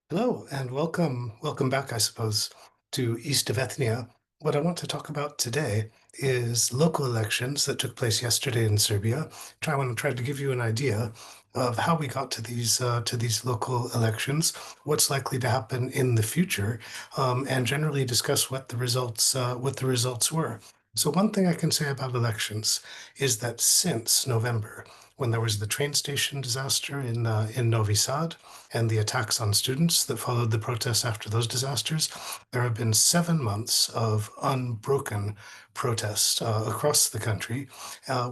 Hello and welcome back, I suppose, to East of Ethnia. What I want to talk about today is local elections that took place yesterday in Serbia. I want to try to give you an idea of how we got to these local elections, what's likely to happen in the future, and generally discuss what the results were. So one thing I can say about elections is that since November, when there was the train station disaster in Novi Sad, and the attacks on students that followed the protests after those disasters, there have been 7 months of unbroken protest across the country,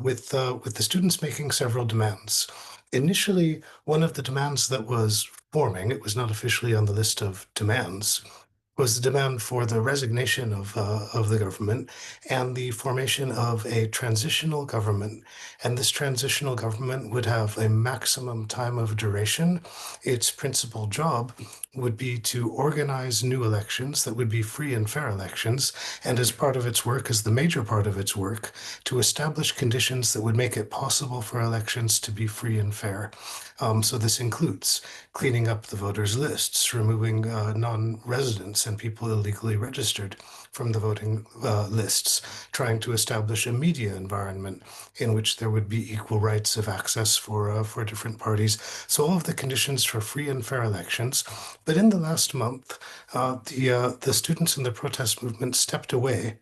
with the students making several demands. Initially, one of the demands that was forming, it was not officially on the list of demands, was the demand for the resignation of the government and the formation of a transitional government. And this transitional government would have a maximum time of duration. Its principal job would be to organize new elections that would be free and fair elections, and as part of its work, as the major part of its work, to establish conditions that would make it possible for elections to be free and fair. So this includes cleaning up the voters' lists, removing non-residents and people illegally registered from the voting lists, trying to establish a media environment in which there would be equal rights of access for different parties. So all of the conditions for free and fair elections. But in the last month, the students in the protest movement stepped away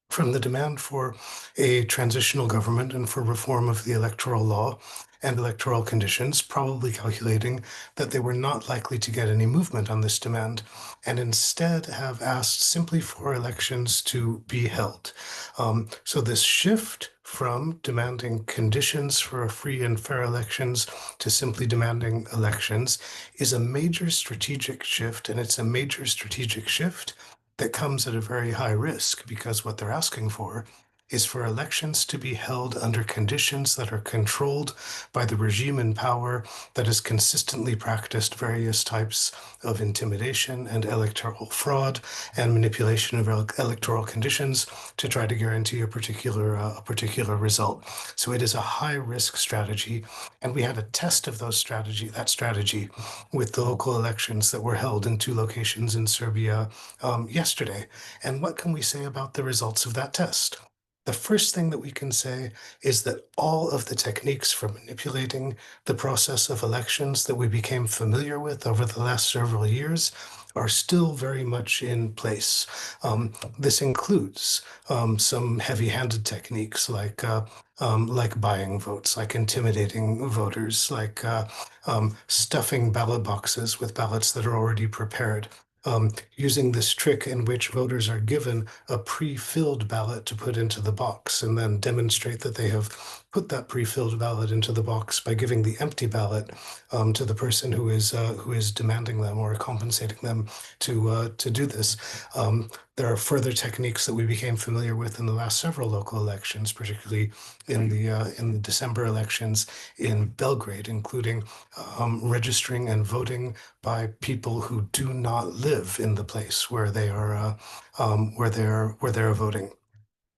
from the demand for a transitional government and for reform of the electoral law and electoral conditions, probably calculating that they were not likely to get any movement on this demand, and instead have asked simply for elections to be held. So this shift from demanding conditions for free and fair elections to simply demanding elections is a major strategic shift, and it's a major strategic shift that comes at a very high risk because what they're asking for is for elections to be held under conditions that are controlled by the regime in power that has consistently practiced various types of intimidation and electoral fraud and manipulation of electoral conditions to try to guarantee a particular result. So it is a high risk strategy, and we had a test of that strategy with the local elections that were held in two locations in Serbia yesterday. And what can we say about the results of that test? The first thing that we can say is that all of the techniques for manipulating the process of elections that we became familiar with over the last several years are still very much in place. This includes some heavy-handed techniques like buying votes, like intimidating voters, like stuffing ballot boxes with ballots that are already prepared, using this trick in which voters are given a pre-filled ballot to put into the box and then demonstrate that they have put that pre-filled ballot into the box by giving the empty ballot to the person who is demanding them or compensating them to do this. There are further techniques that we became familiar with in the last several local elections, particularly in the December elections in Belgrade, including registering and voting by people who do not live in the place where they are where they're voting.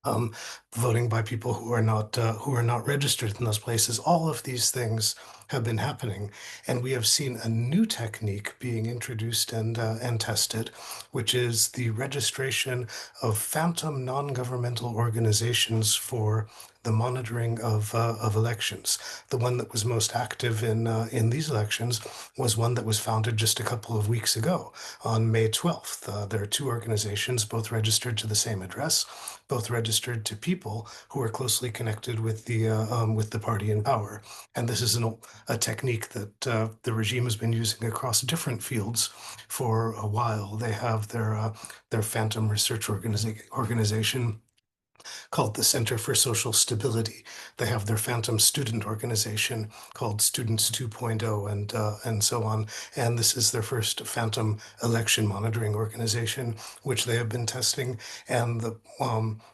Um, Voting by people who are not registered in those places. All of these things have been happening, and we have seen a new technique being introduced and tested, which is the registration of phantom non-governmental organizations for the monitoring of elections. The one that was most active in these elections was one that was founded just a couple of weeks ago on May 12th. There are two organizations, both registered to the same address, both registered to people who are closely connected with the party in power. And this is a technique that the regime has been using across different fields for a while. They have their phantom research organization called the Center for Social Stability. They have their phantom student organization called Students 2.0 and so on. And this is their first phantom election monitoring organization, which they have been testing. And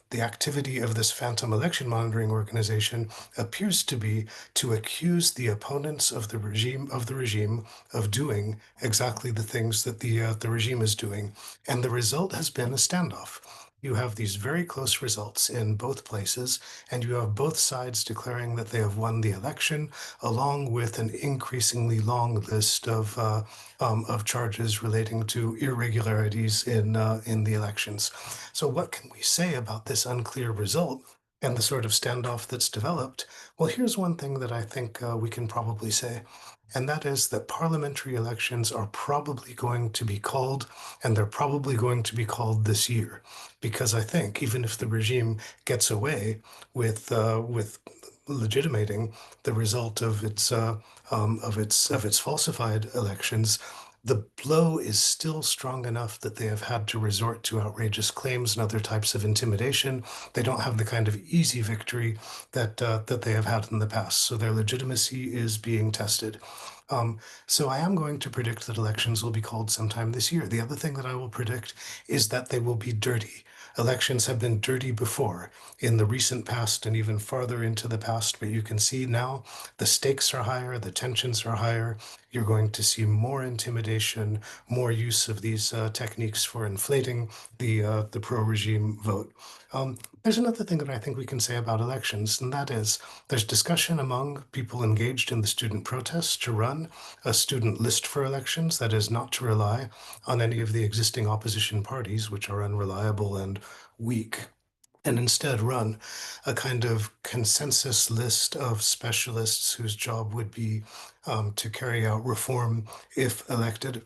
the activity of this phantom election monitoring organization appears to be to accuse the opponents of the regime of doing exactly the things that the regime is doing. And the result has been a standoff. you have these very close results in both places, and you have both sides declaring that they have won the election, along with an increasingly long list of charges relating to irregularities in the elections. So, what can we say about this unclear result and the sort of standoff that's developed? Well, here's one thing that I think we can probably say, and that is that parliamentary elections are probably going to be called, and they're probably going to be called this year, because I think even if the regime gets away with legitimating the result of its falsified elections, the blow is still strong enough that they have had to resort to outrageous claims and other types of intimidation. They don't have the kind of easy victory that they have had in the past, so their legitimacy is being tested. Um, so I am going to predict that elections will be called sometime this year. The other thing that I will predict is that they will be dirty. Elections have been dirty before in the recent past and even farther into the past, but you can see now the stakes are higher, the tensions are higher. You're going to see more intimidation, more use of these techniques for inflating the pro-regime vote. There's another thing that I think we can say about elections, and that is there's discussion among people engaged in the student protests to run a student list for elections, that is, not to rely on any of the existing opposition parties, which are unreliable and weak, and instead run a kind of consensus list of specialists whose job would be to carry out reform if elected.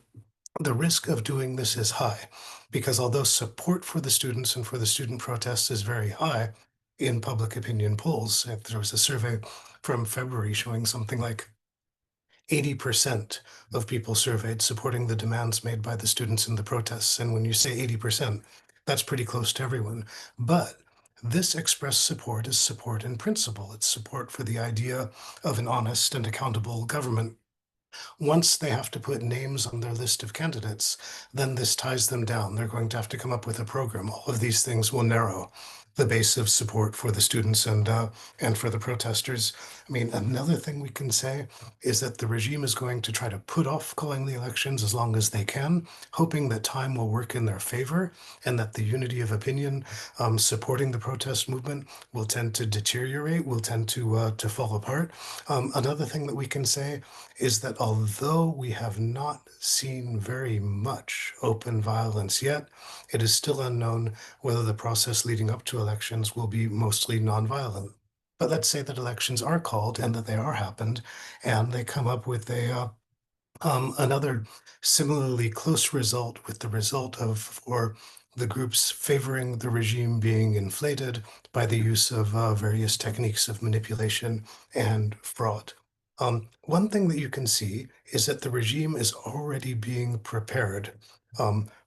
The risk of doing this is high because although support for the students and for the student protests is very high in public opinion polls, there was a survey from February showing something like 80% of people surveyed supporting the demands made by the students in the protests. And when you say 80%, that's pretty close to everyone. But this expressed support is support in principle. It's support for the idea of an honest and accountable government. Once they have to put names on their list of candidates, then this ties them down. They're going to have to come up with a program. All of these things will narrow the base of support for the students and for the protesters. I mean, another thing we can say is that the regime is going to try to put off calling the elections as long as they can, hoping that time will work in their favor and that the unity of opinion supporting the protest movement will tend to deteriorate, will tend to fall apart. Another thing that we can say is that although we have not seen very much open violence yet, it is still unknown whether the process leading up to elections will be mostly nonviolent. But let's say that elections are called and that they are happened, and they come up with another similarly close result, with the result of for the groups favoring the regime being inflated by the use of various techniques of manipulation and fraud. One thing that you can see is that the regime is already being prepared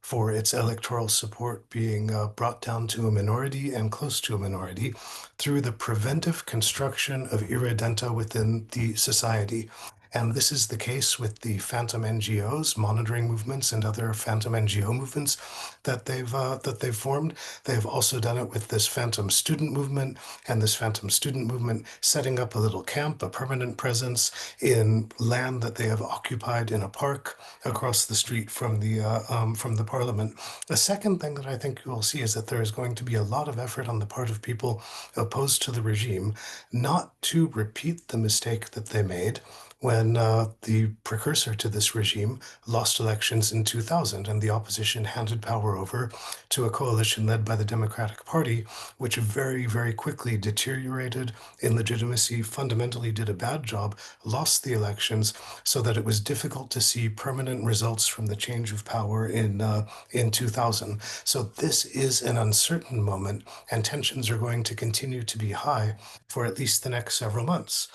for its electoral support being brought down to a minority and close to a minority through the preventive construction of irredenta within the society. And this is the case with the phantom NGOs, monitoring movements, and other phantom NGO movements that they've formed. They've also done it with this phantom student movement, and this phantom student movement setting up a little camp, a permanent presence in land that they have occupied in a park across the street from the parliament. A second thing that I think you will see is that there is going to be a lot of effort on the part of people opposed to the regime not to repeat the mistake that they made when the precursor to this regime lost elections in 2000 and the opposition handed power over to a coalition led by the Democratic Party, which very, very quickly deteriorated in legitimacy, fundamentally did a bad job, lost the elections, so that it was difficult to see permanent results from the change of power in 2000. So this is an uncertain moment, and tensions are going to continue to be high for at least the next several months.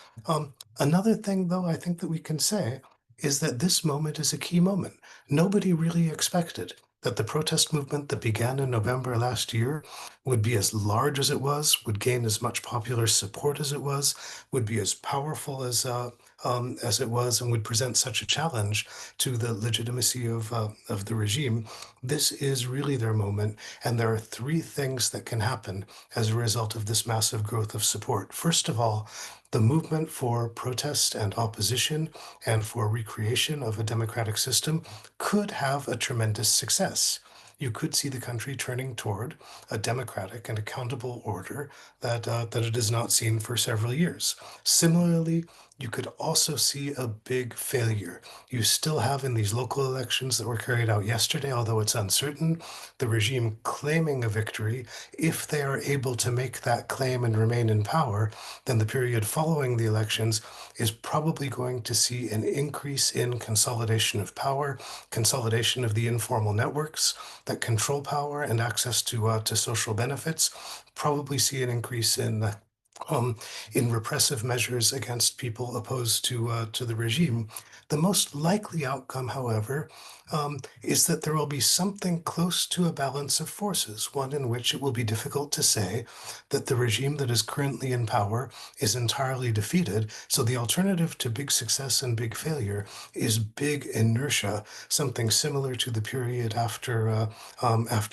Another thing, though, I think that we can say is that this moment is a key moment. Nobody really expected that the protest movement that began in November last year would be as large as it was, would gain as much popular support as it was, would be as powerful as it was, and would present such a challenge to the legitimacy of the regime. This is really their moment, and there are three things that can happen as a result of this massive growth of support. First of all, the movement for protest and opposition and for recreation of a democratic system could have a tremendous success. you could see the country turning toward a democratic and accountable order that it has not seen for several years. Similarly, you could also see a big failure. You still have in these local elections that were carried out yesterday, although it's uncertain, the regime claiming a victory. If they are able to make that claim and remain in power, then the period following the elections is probably going to see an increase in consolidation of power, consolidation of the informal networks that control power and access to social benefits, probably see an increase um, in repressive measures against people opposed to the regime. The most likely outcome, however, is that there will be something close to a balance of forces, one in which it will be difficult to say that the regime that is currently in power is entirely defeated. So the alternative to big success and big failure is big inertia, something similar to the period after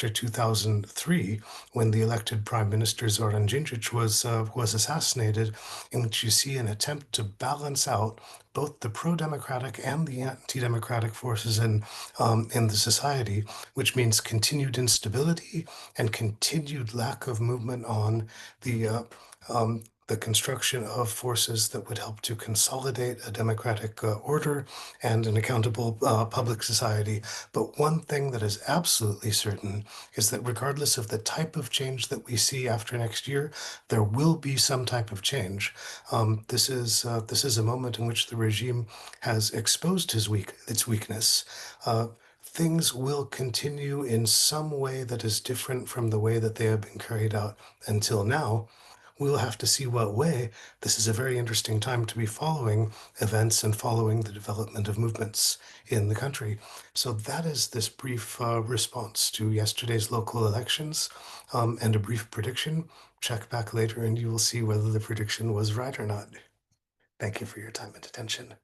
2003, when the elected Prime Minister Zoran Djindjic was assassinated, in which you see an attempt to balance out both the pro-democratic and the anti-democratic forces in the society, which means continued instability and continued lack of movement on the construction of forces that would help to consolidate a democratic order and an accountable public society. But one thing that is absolutely certain is that regardless of the type of change that we see after next year, there will be some type of change. This is a moment in which the regime has exposed its weakness. Things will continue in some way that is different from the way that they have been carried out until now. We'll have to see what way. This is a very interesting time to be following events and following the development of movements in the country. So that is this brief response to yesterday's local elections, and a brief prediction. Check back later and you will see whether the prediction was right or not. Thank you for your time and attention.